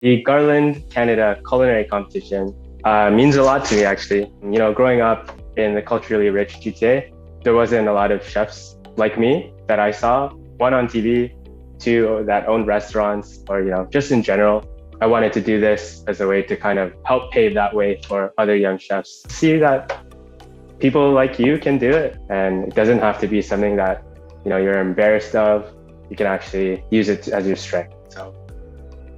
The Garland Canada Culinary Competition means a lot to me, actually. Growing up in the culturally rich GTA, there wasn't a lot of chefs like me that I saw, one on TV, two that owned restaurants, or, just in general. I wanted to do this as a way to kind of help pave that way for other young chefs. See that people like you can do it, and it doesn't have to be something that, you're embarrassed of. You can actually use it as your strength. So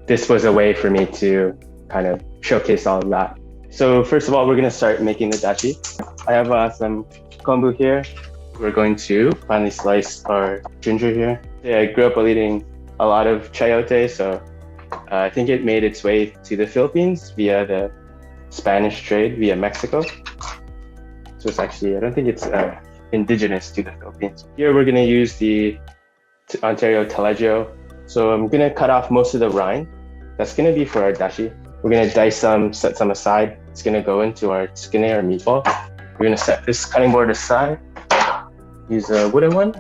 this was a way for me to kind of showcase all of that. So first of all, we're going to start making the dashi. I have some kombu here. We're going to finely slice our ginger here. Yeah, I grew up eating a lot of chayote, so I think it made its way to the Philippines via the Spanish trade via Mexico. So it's actually, I don't think it's indigenous to the Philippines. Here we're going to use the Ontario Taleggio. So I'm going to cut off most of the rind. That's going to be for our dashi. We're going to dice some, set some aside. It's going to go into our tsukune or meatball. We're going to set this cutting board aside. Use a wooden one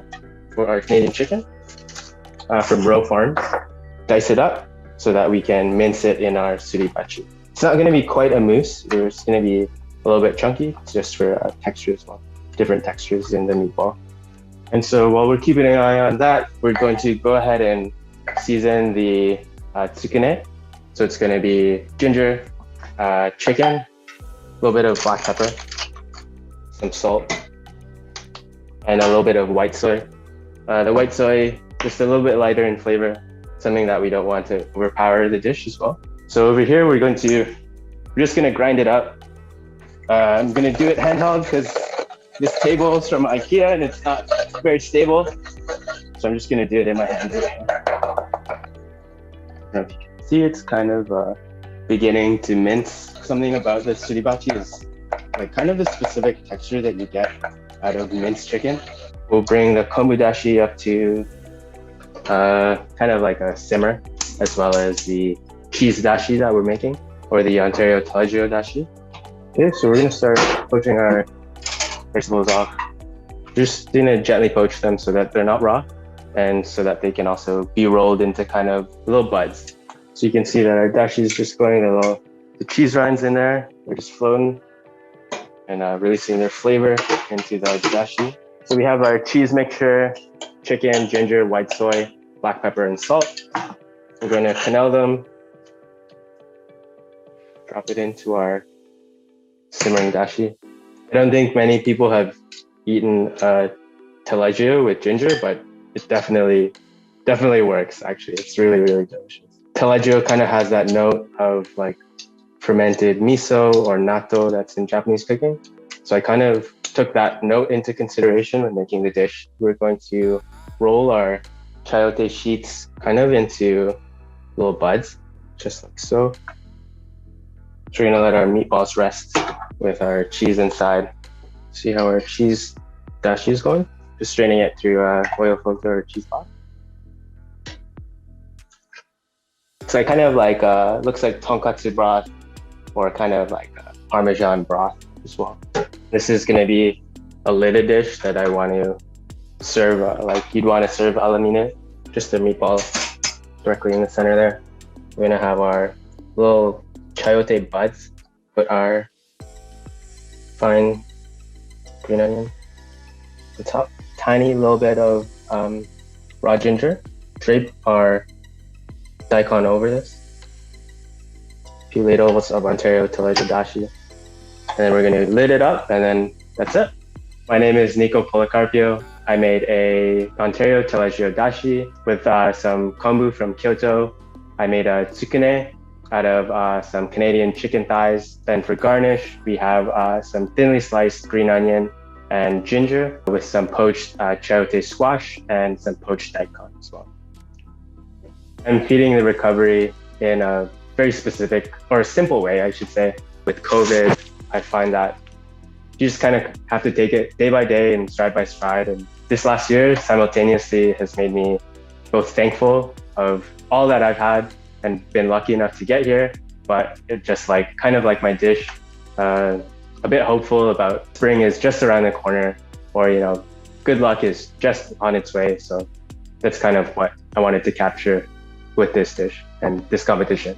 for our Canadian chicken from Row Farms. Dice it up so that we can mince it in our suribachi. It's not going to be quite a mousse. It's going to be a little bit chunky, just for texture as well. Different textures in the meatball. And so while we're keeping an eye on that, we're going to go ahead and season the tsukune. So it's going to be ginger, chicken, a little bit of black pepper, some salt, and a little bit of white soy. The white soy, just a little bit lighter in flavor, something that we don't want to overpower the dish as well. So over here, we're just going to grind it up. I'm going to do it handheld because this table is from IKEA and it's not very stable. So I'm just going to do it in my hand. See, it's kind of beginning to mince. Something about the suribachi is like kind of the specific texture that you get out of minced chicken. We'll bring the kombu dashi up to kind of like a simmer, as well as the cheese dashi that we're making, or the Ontario Taleggio dashi. Okay, so we're gonna start poaching our vegetables off. Just gonna gently poach them so that they're not raw, and so that they can also be rolled into kind of little buds. So you can see that our dashi is just going the cheese rinds in there. They're just floating and releasing their flavor into the dashi. So we have our cheese mixture, chicken, ginger, white soy, black pepper, and salt. We're going to quenelle them, drop it into our simmering dashi. I don't think many people have eaten taleggio with ginger, but it definitely works, actually. It's really, really delicious. Taleggio kind of has that note of like fermented miso or natto that's in Japanese cooking. So I kind of took that note into consideration when making the dish. We're going to roll our chayote sheets kind of into little buds, just like so. So we're gonna let our meatballs rest with our cheese inside. See how our cheese dashi is going? Just straining it through oil filter or cheese pot. So it kind of like looks like tonkatsu broth, or kind of like Parmesan broth as well. This is going to be a lidded dish that I want to serve like you'd want to serve alamine, just the meatball directly in the center there. We're going to have our little chayote buds, put our fine green onion on the top, tiny little bit of raw ginger, drape our daikon over this, a few ladles of Ontario Taleggio dashi, and then we're going to lid it up, and then that's it. My name is Nikko Policarpio. I made a Ontario Taleggio dashi with some kombu from Kyoto. I made a tsukune out of some Canadian chicken thighs. Then for garnish, we have some thinly sliced green onion and ginger with some poached chayote squash and some poached daikon as well. I'm feeding the recovery in a very specific, or a simple way, I should say. With COVID, I find that you just kind of have to take it day by day and stride by stride. And this last year simultaneously has made me both thankful of all that I've had and been lucky enough to get here, but it just like kind of like my dish, a bit hopeful about spring is just around the corner, or good luck is just on its way. So that's kind of what I wanted to capture with this dish and this competition.